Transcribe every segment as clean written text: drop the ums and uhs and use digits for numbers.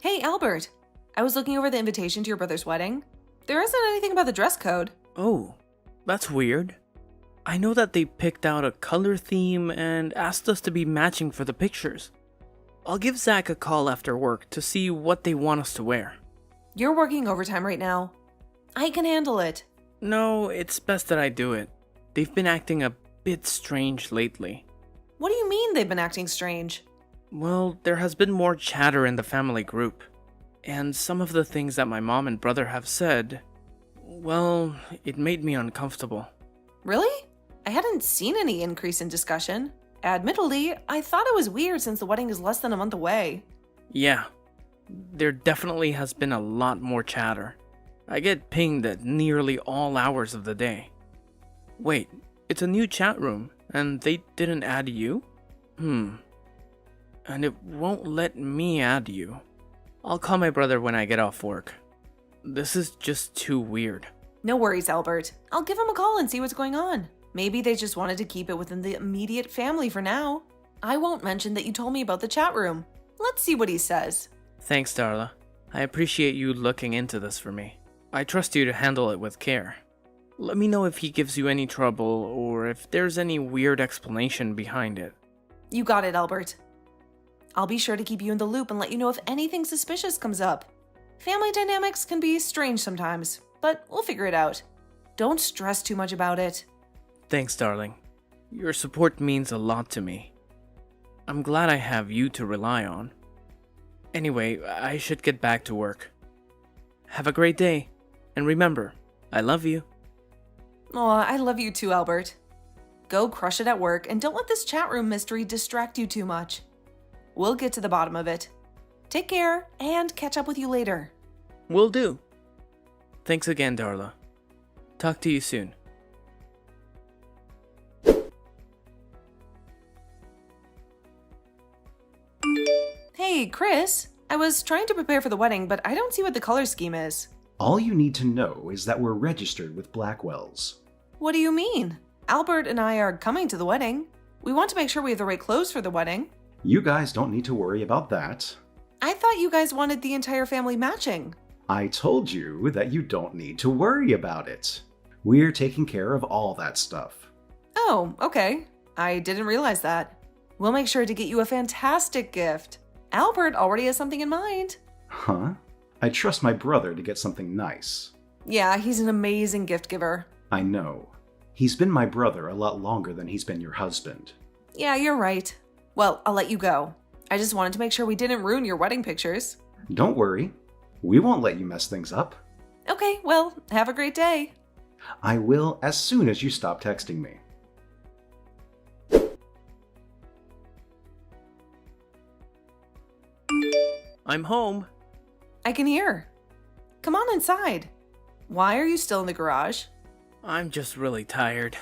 Hey, Albert. I was looking over the invitation to your brother's wedding. There isn't anything about the dress code. Oh, that's weird. I know that they picked out a color theme and asked us to be matching for the pictures. I'll give Zach a call after work to see what they want us to wear. You're working overtime right now. I can handle it. No, it's best that I do it. They've been acting a bit strange lately. What do you mean they've been acting strange? Well, there has been more chatter in the family group. And some of the things that my mom and brother have said, well, it made me uncomfortable. Really? I hadn't seen any increase in discussion. Admittedly, I thought it was weird since the wedding is less than a month away. Yeah, there definitely has been a lot more chatter. I get pinged at nearly all hours of the day. Wait, it's a new chat room, and they didn't add you? And it won't let me add you. I'll call my brother when I get off work. This is just too weird. No worries, Albert. I'll give him a call and see what's going on. Maybe they just wanted to keep it within the immediate family for now. I won't mention that you told me about the chat room. Let's see what he says. Thanks, Darla. I appreciate you looking into this for me. I trust you to handle it with care. Let me know if he gives you any trouble or if there's any weird explanation behind it. You got it, Albert. I'll be sure to keep you in the loop and let you know if anything suspicious comes up. Family dynamics can be strange sometimes, but we'll figure it out. Don't stress too much about it. Thanks, darling. Your support means a lot to me. I'm glad I have you to rely on. Anyway, I should get back to work. Have a great day, and remember, I love you. Aw, I love you too, Albert. Go crush it at work and don't let this chat room mystery distract you too much. We'll get to the bottom of it. Take care, and catch up with you later. Will do. Thanks again, Darla. Talk to you soon. Hey, Chris. I was trying to prepare for the wedding, but I don't see what the color scheme is. All you need to know is that we're registered with Blackwell's. What do you mean? Albert and I are coming to the wedding. We want to make sure we have the right clothes for the wedding. You guys don't need to worry about that. I thought you guys wanted the entire family matching. I told you that you don't need to worry about it. We're taking care of all that stuff. Oh, okay. I didn't realize that. We'll make sure to get you a fantastic gift. Albert already has something in mind. Huh? I trust my brother to get something nice. Yeah, he's an amazing gift giver. I know. He's been my brother a lot longer than he's been your husband. Yeah, you're right. Well, I'll let you go. I just wanted to make sure we didn't ruin your wedding pictures. Don't worry. We won't let you mess things up. Okay, well, have a great day. I will as soon as you stop texting me. I'm home. I can hear. Come on inside. Why are you still in the garage? I'm just really tired.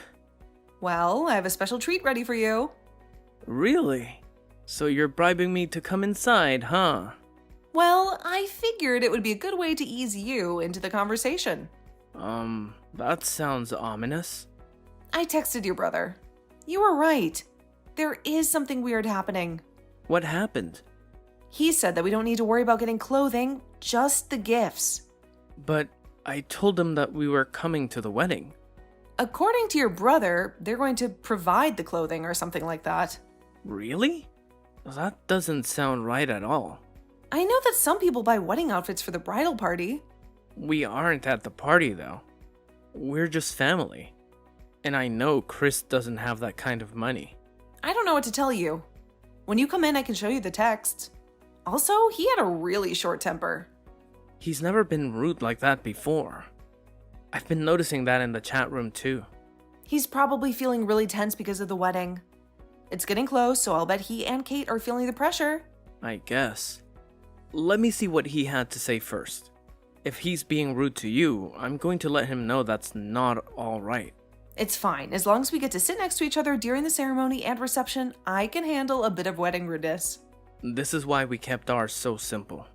Well, I have a special treat ready for you. Really? So you're bribing me to come inside, huh? Well, I figured it would be a good way to ease you into the conversation. That sounds ominous. I texted your brother. You were right. There is something weird happening. What happened? He said that we don't need to worry about getting clothing, just the gifts. But I told him that we were coming to the wedding. According to your brother, they're going to provide the clothing or something like that. Really? That doesn't sound right at all. I know that some people buy wedding outfits for the bridal party. We aren't at the party, though. We're just family. And I know Chris doesn't have that kind of money. I don't know what to tell you. When you come in, I can show you the text. Also, he had a really short temper. He's never been rude like that before. I've been noticing that in the chat room too. He's probably feeling really tense because of the wedding. It's getting close, so I'll bet he and Kate are feeling the pressure. I guess. Let me see what he had to say first. If he's being rude to you, I'm going to let him know that's not all right. It's fine. As long as we get to sit next to each other during the ceremony and reception, I can handle a bit of wedding rudeness. This is why we kept ours so simple.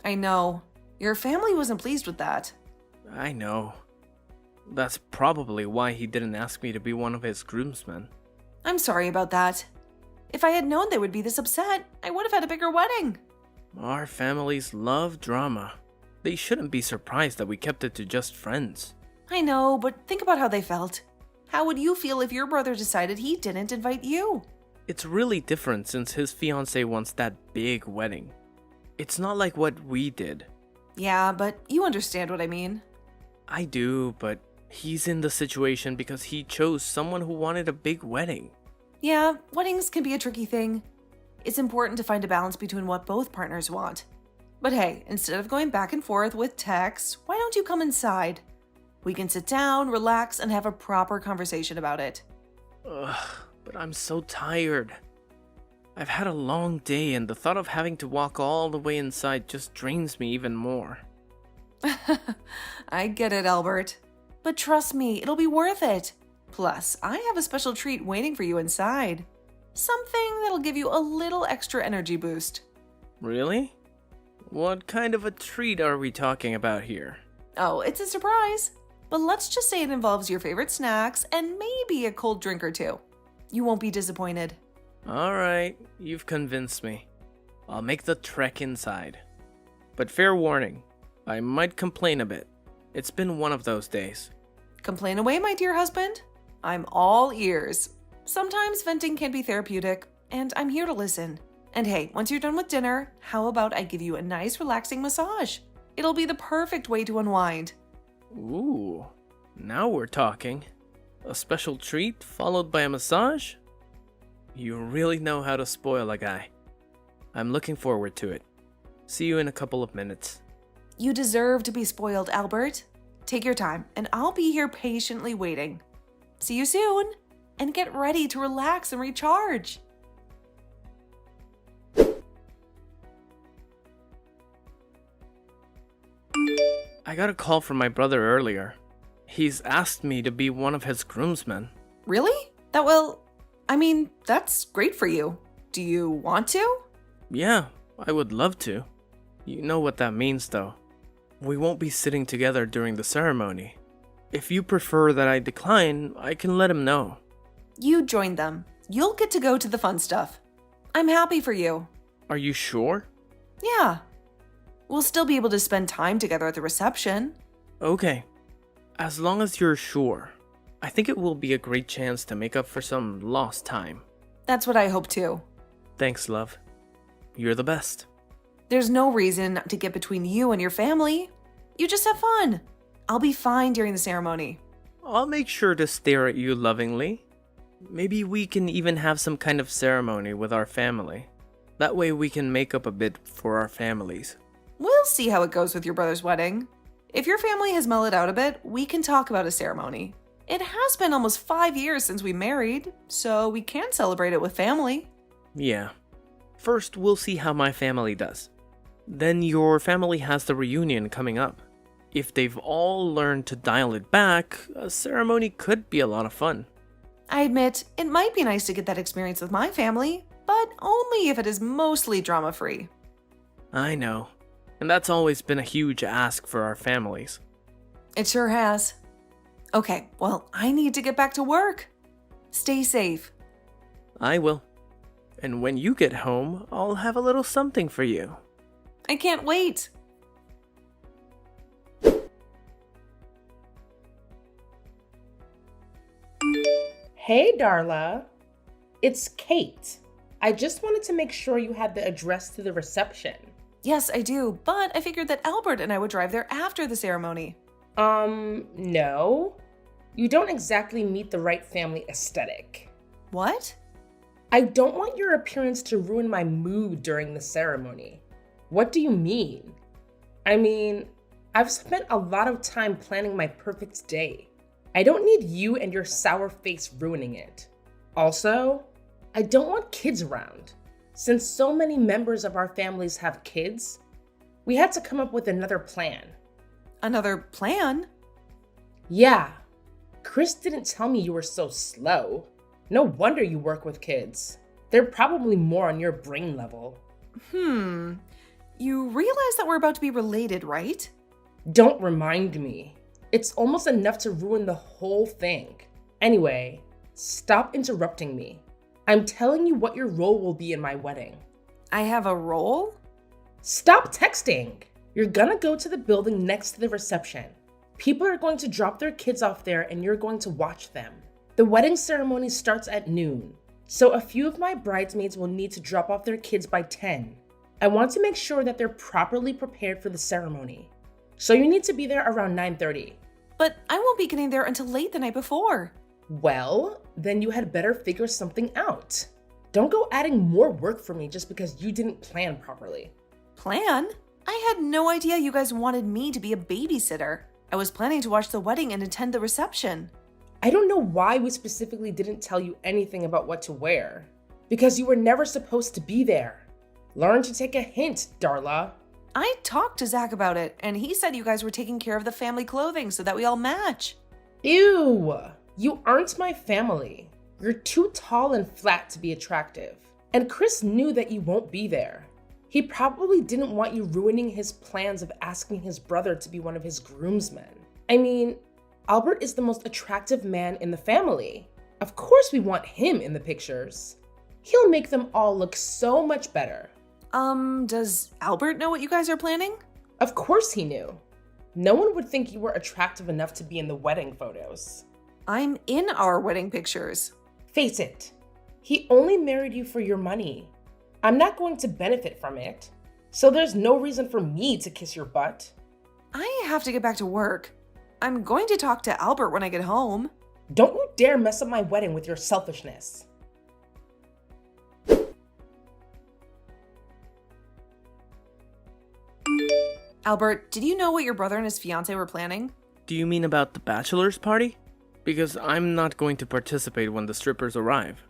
I know. Your family wasn't pleased with that. I know. That's probably why he didn't ask me to be one of his groomsmen. I'm sorry about that. If I had known they would be this upset, I would have had a bigger wedding. Our families love drama. They shouldn't be surprised that we kept it to just friends. I know, but think about how they felt. How would you feel if your brother decided he didn't invite you? It's really different since his fiancée wants that big wedding. It's not like what we did. Yeah, but you understand what I mean. I do, but he's in the situation because he chose someone who wanted a big wedding. Yeah, weddings can be a tricky thing. It's important to find a balance between what both partners want. But hey, instead of going back and forth with texts, why don't you come inside? We can sit down, relax, and have a proper conversation about it. Ugh, but I'm so tired. I've had a long day and the thought of having to walk all the way inside just drains me even more. I get it, Albert. But trust me, it'll be worth it. Plus, I have a special treat waiting for you inside. Something that'll give you a little extra energy boost. Really? What kind of a treat are we talking about here? Oh, it's a surprise. But let's just say it involves your favorite snacks and maybe a cold drink or two. You won't be disappointed. Alright, you've convinced me. I'll make the trek inside. But fair warning, I might complain a bit. It's been one of those days. Complain away, my dear husband. I'm all ears. Sometimes venting can be therapeutic, and I'm here to listen. And hey, once you're done with dinner, how about I give you a nice relaxing massage? It'll be the perfect way to unwind. Ooh, now we're talking. A special treat followed by a massage? You really know how to spoil a guy. I'm looking forward to it. See you in a couple of minutes. You deserve to be spoiled, Albert. Take your time, and I'll be here patiently waiting. See you soon, and get ready to relax and recharge. I got a call from my brother earlier. He's asked me to be one of his groomsmen. Really? That's great for you. Do you want to? Yeah, I would love to. You know what that means, though. We won't be sitting together during the ceremony. If you prefer that I decline, I can let him know. You join them. You'll get to go to the fun stuff. I'm happy for you. Are you sure? Yeah. We'll still be able to spend time together at the reception. Okay. As long as you're sure. I think it will be a great chance to make up for some lost time. That's what I hope too. Thanks, love. You're the best. There's no reason to get between you and your family. You just have fun. I'll be fine during the ceremony. I'll make sure to stare at you lovingly. Maybe we can even have some kind of ceremony with our family. That way we can make up a bit for our families. We'll see how it goes with your brother's wedding. If your family has mellowed out a bit, we can talk about a ceremony. It has been almost 5 years since we married, so we can celebrate it with family. Yeah. First, we'll see how my family does. Then your family has the reunion coming up. If they've all learned to dial it back, a ceremony could be a lot of fun. I admit, it might be nice to get that experience with my family, but only if it is mostly drama-free. I know. And that's always been a huge ask for our families. It sure has. Okay, well, I need to get back to work. Stay safe. I will. And when you get home, I'll have a little something for you. I can't wait. Hey, Darla. It's Kate. I just wanted to make sure you had the address to the reception. Yes, I do, but I figured that Albert and I would drive there after the ceremony. No. You don't exactly meet the right family aesthetic. What? I don't want your appearance to ruin my mood during the ceremony. What do you mean? I've spent a lot of time planning my perfect day. I don't need you and your sour face ruining it. Also, I don't want kids around. Since so many members of our families have kids, we had to come up with another plan. Another plan? Yeah. Chris didn't tell me you were so slow. No wonder you work with kids. They're probably more on your brain level. You realize that we're about to be related, right? Don't remind me. It's almost enough to ruin the whole thing. Anyway, stop interrupting me. I'm telling you what your role will be in my wedding. I have a role? Stop texting! You're gonna go to the building next to the reception. People are going to drop their kids off there and you're going to watch them. The wedding ceremony starts at noon, so a few of my bridesmaids will need to drop off their kids by 10. I want to make sure that they're properly prepared for the ceremony. So you need to be there around 9:30. But I won't be getting there until late the night before. Well, then you had better figure something out. Don't go adding more work for me just because you didn't plan properly. Plan? I had no idea you guys wanted me to be a babysitter. I was planning to watch the wedding and attend the reception. I don't know why we specifically didn't tell you anything about what to wear. Because you were never supposed to be there. Learn to take a hint, Darla. I talked to Zach about it, and he said you guys were taking care of the family clothing so that we all match. Ew! You aren't my family. You're too tall and flat to be attractive. And Chris knew that you won't be there. He probably didn't want you ruining his plans of asking his brother to be one of his groomsmen. I mean, Albert is the most attractive man in the family. Of course we want him in the pictures. He'll make them all look so much better. Does Albert know what you guys are planning? Of course he knew. No one would think you were attractive enough to be in the wedding photos. I'm in our wedding pictures. Face it, he only married you for your money. I'm not going to benefit from it, so there's no reason for me to kiss your butt. I have to get back to work. I'm going to talk to Albert when I get home. Don't you dare mess up my wedding with your selfishness. Albert, did you know what your brother and his fiancée were planning? Do you mean about the bachelor's party? Because I'm not going to participate when the strippers arrive.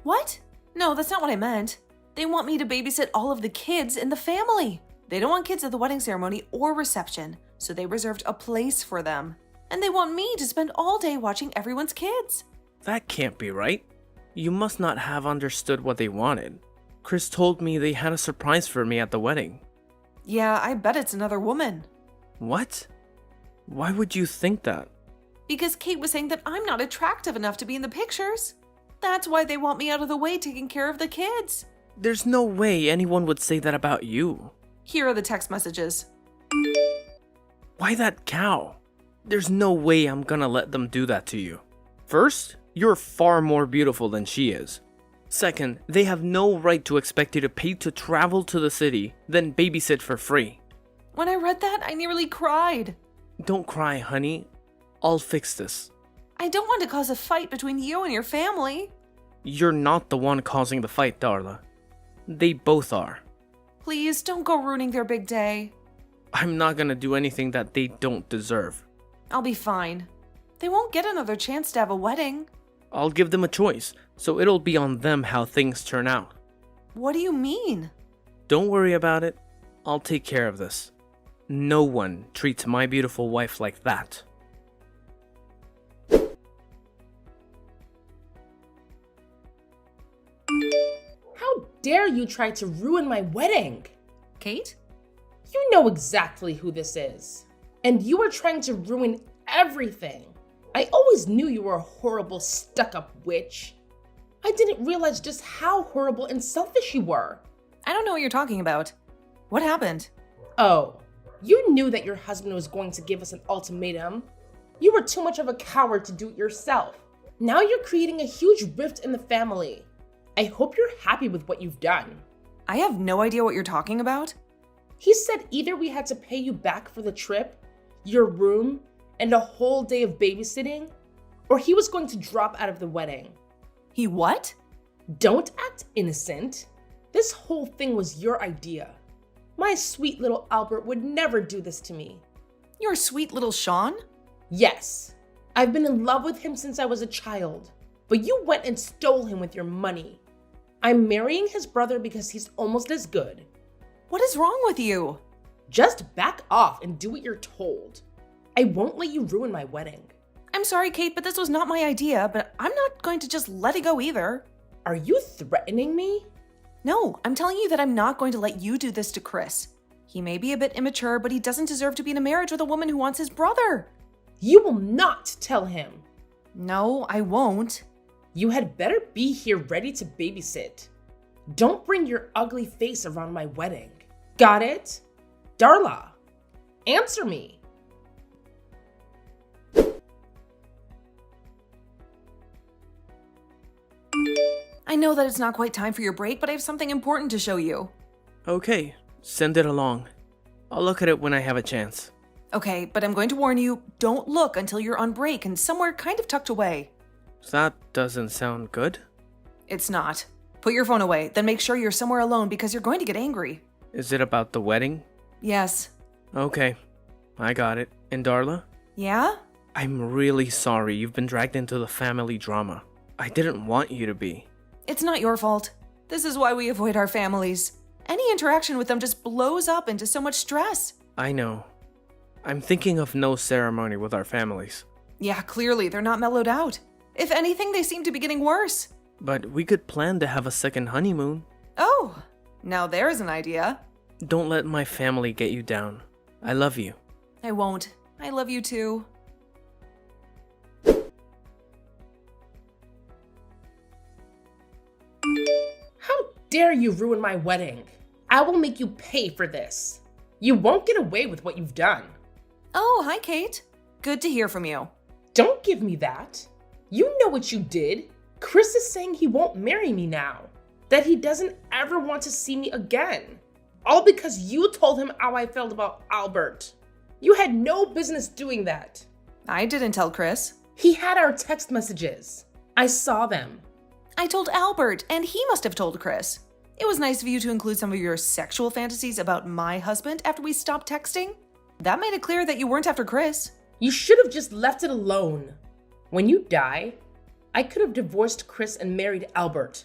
What? No, that's not what I meant. They want me to babysit all of the kids in the family. They don't want kids at the wedding ceremony or reception, so they reserved a place for them. And they want me to spend all day watching everyone's kids. That can't be right. You must not have understood what they wanted. Chris told me they had a surprise for me at the wedding. Yeah, I bet it's another woman. What? Why would you think that? Because Kate was saying that I'm not attractive enough to be in the pictures. That's why they want me out of the way taking care of the kids. There's no way anyone would say that about you. Here are the text messages. Why that cow? There's no way I'm gonna let them do that to you. First, you're far more beautiful than she is. Second, they have no right to expect you to pay to travel to the city, then babysit for free. When I read that, I nearly cried. Don't cry, honey. I'll fix this. I don't want to cause a fight between you and your family. You're not the one causing the fight, Darla. They both are. Please, don't go ruining their big day. I'm not gonna do anything that they don't deserve. I'll be fine. They won't get another chance to have a wedding. I'll give them a choice, so it'll be on them how things turn out. What do you mean? Don't worry about it. I'll take care of this. No one treats my beautiful wife like that. How dare you try to ruin my wedding? Kate? You know exactly who this is. And you are trying to ruin everything. I always knew you were a horrible, stuck-up witch. I didn't realize just how horrible and selfish you were. I don't know what you're talking about. What happened? Oh, you knew that your husband was going to give us an ultimatum. You were too much of a coward to do it yourself. Now you're creating a huge rift in the family. I hope you're happy with what you've done. I have no idea what you're talking about. He said either we had to pay you back for the trip, your room, and a whole day of babysitting, or he was going to drop out of the wedding. He what? Don't act innocent. This whole thing was your idea. My sweet little Albert would never do this to me. Your sweet little Sean? Yes, I've been in love with him since I was a child, but you went and stole him with your money. I'm marrying his brother because he's almost as good. What is wrong with you? Just back off and do what you're told. I won't let you ruin my wedding. I'm sorry, Kate, but this was not my idea, but I'm not going to just let it go either. Are you threatening me? No, I'm telling you that I'm not going to let you do this to Chris. He may be a bit immature, but he doesn't deserve to be in a marriage with a woman who wants his brother. You will not tell him. No, I won't. You had better be here ready to babysit. Don't bring your ugly face around my wedding. Got it? Darla, answer me. I know that it's not quite time for your break, but I have something important to show you. Okay, send it along. I'll look at it when I have a chance. Okay, but I'm going to warn you, don't look until you're on break and somewhere kind of tucked away. That doesn't sound good. It's not. Put your phone away, then make sure you're somewhere alone because you're going to get angry. Is it about the wedding? Yes. Okay, I got it. And Darla? Yeah? I'm really sorry you've been dragged into the family drama. I didn't want you to be. It's not your fault. This is why we avoid our families. Any interaction with them just blows up into so much stress. I know. I'm thinking of no ceremony with our families. Yeah, clearly they're not mellowed out. If anything, they seem to be getting worse. But we could plan to have a second honeymoon. Oh, now there's an idea. Don't let my family get you down. I love you. I won't. I love you too. How dare you ruin my wedding? I will make you pay for this. You won't get away with what you've done. Oh, hi, Kate. Good to hear from you. Don't give me that. You know what you did. Chris is saying he won't marry me now. That he doesn't ever want to see me again. All because you told him how I felt about Albert. You had no business doing that. I didn't tell Chris. He had our text messages. I saw them. I told Albert, and he must have told Chris. It was nice of you to include some of your sexual fantasies about my husband after we stopped texting. That made it clear that you weren't after Chris. You should have just left it alone. When you die, I could have divorced Chris and married Albert.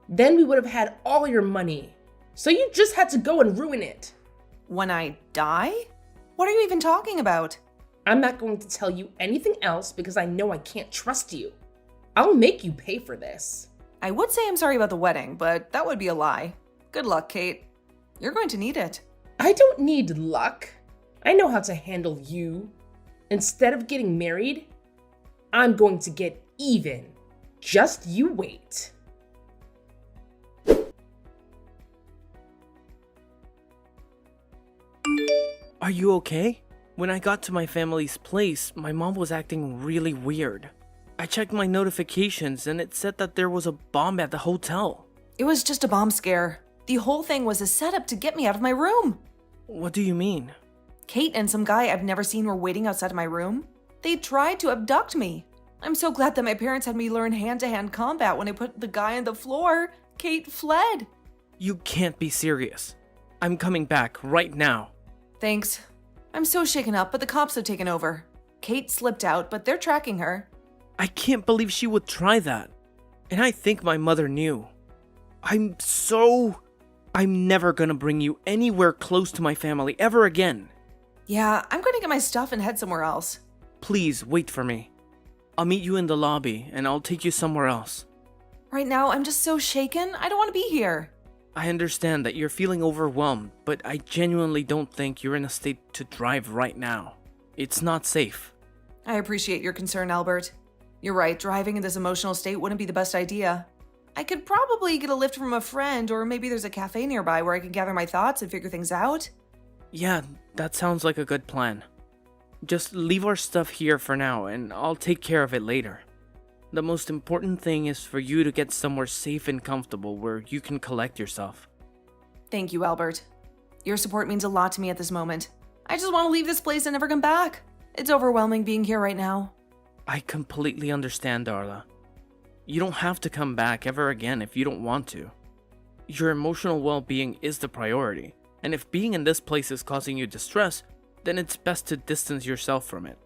Then we would have had all your money. So you just had to go and ruin it. When I die? What are you even talking about? I'm not going to tell you anything else because I know I can't trust you. I'll make you pay for this. I would say I'm sorry about the wedding, but that would be a lie. Good luck, Kate. You're going to need it. I don't need luck. I know how to handle you. Instead of getting married, I'm going to get even. Just you wait. Are you okay? When I got to my family's place, my mom was acting really weird. I checked my notifications and it said that there was a bomb at the hotel. It was just a bomb scare. The whole thing was a setup to get me out of my room. What do you mean? Kate and some guy I've never seen were waiting outside of my room. They tried to abduct me. I'm so glad that my parents had me learn hand-to-hand combat when I put the guy on the floor. Kate fled. You can't be serious. I'm coming back right now. Thanks. I'm so shaken up, but the cops have taken over. Kate slipped out, but they're tracking her. I can't believe she would try that. And I think my mother knew. I'm never gonna bring you anywhere close to my family ever again. Yeah, I'm going to get my stuff and head somewhere else. Please wait for me. I'll meet you in the lobby and I'll take you somewhere else. Right now, I'm just so shaken. I don't want to be here. I understand that you're feeling overwhelmed, but I genuinely don't think you're in a state to drive right now. It's not safe. I appreciate your concern, Albert. You're right, driving in this emotional state wouldn't be the best idea. I could probably get a lift from a friend, or maybe there's a cafe nearby where I can gather my thoughts and figure things out. Yeah, that sounds like a good plan. Just leave our stuff here for now, and I'll take care of it later. The most important thing is for you to get somewhere safe and comfortable where you can collect yourself. Thank you, Albert. Your support means a lot to me at this moment. I just want to leave this place and never come back. It's overwhelming being here right now. I completely understand, Darla. You don't have to come back ever again if you don't want to. Your emotional well-being is the priority, and if being in this place is causing you distress, then it's best to distance yourself from it.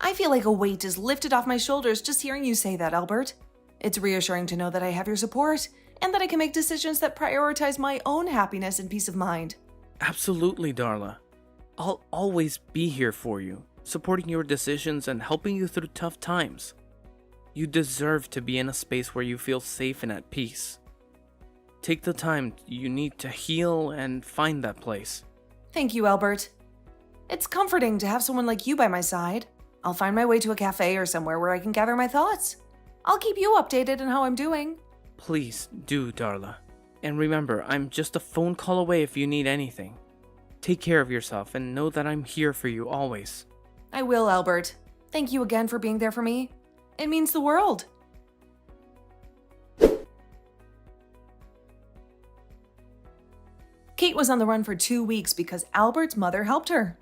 I feel like a weight is lifted off my shoulders just hearing you say that, Albert. It's reassuring to know that I have your support, and that I can make decisions that prioritize my own happiness and peace of mind. Absolutely, Darla. I'll always be here for you, supporting your decisions and helping you through tough times. You deserve to be in a space where you feel safe and at peace. Take the time you need to heal and find that place. Thank you, Albert. It's comforting to have someone like you by my side. I'll find my way to a cafe or somewhere where I can gather my thoughts. I'll keep you updated on how I'm doing. Please do, Darla. And remember, I'm just a phone call away if you need anything. Take care of yourself and know that I'm here for you always. I will, Albert. Thank you again for being there for me. It means the world. Kate was on the run for 2 weeks because Albert's mother helped her.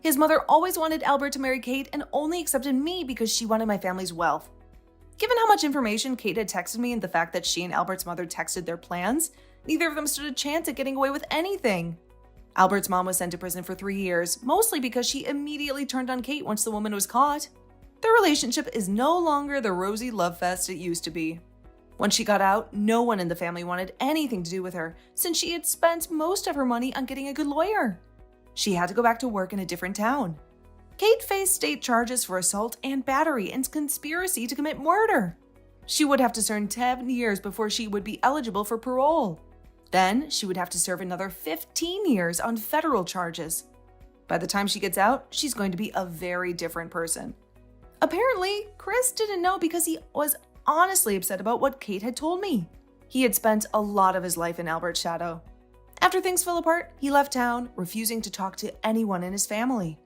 His mother always wanted Albert to marry Kate and only accepted me because she wanted my family's wealth. Given how much information Kate had texted me and the fact that she and Albert's mother texted their plans, neither of them stood a chance at getting away with anything. Albert's mom was sent to prison for 3 years, mostly because she immediately turned on Kate once the woman was caught. Their relationship is no longer the rosy love fest it used to be. Once she got out, no one in the family wanted anything to do with her since she had spent most of her money on getting a good lawyer. She had to go back to work in a different town. Kate faced state charges for assault and battery and conspiracy to commit murder. She would have to serve 10 years before she would be eligible for parole. Then she would have to serve another 15 years on federal charges. By the time she gets out, she's going to be a very different person. Apparently, Chris didn't know because he was honestly upset about what Kate had told me. He had spent a lot of his life in Albert's shadow. After things fell apart, he left town, refusing to talk to anyone in his family.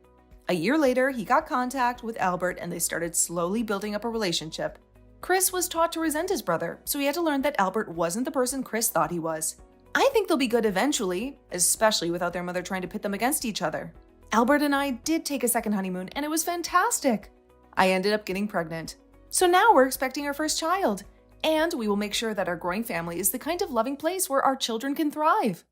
A year later, he got contact with Albert and they started slowly building up a relationship. Chris was taught to resent his brother, so he had to learn that Albert wasn't the person Chris thought he was. I think they'll be good eventually, especially without their mother trying to pit them against each other. Albert and I did take a second honeymoon and it was fantastic. I ended up getting pregnant. So now we're expecting our first child, and we will make sure that our growing family is the kind of loving place where our children can thrive.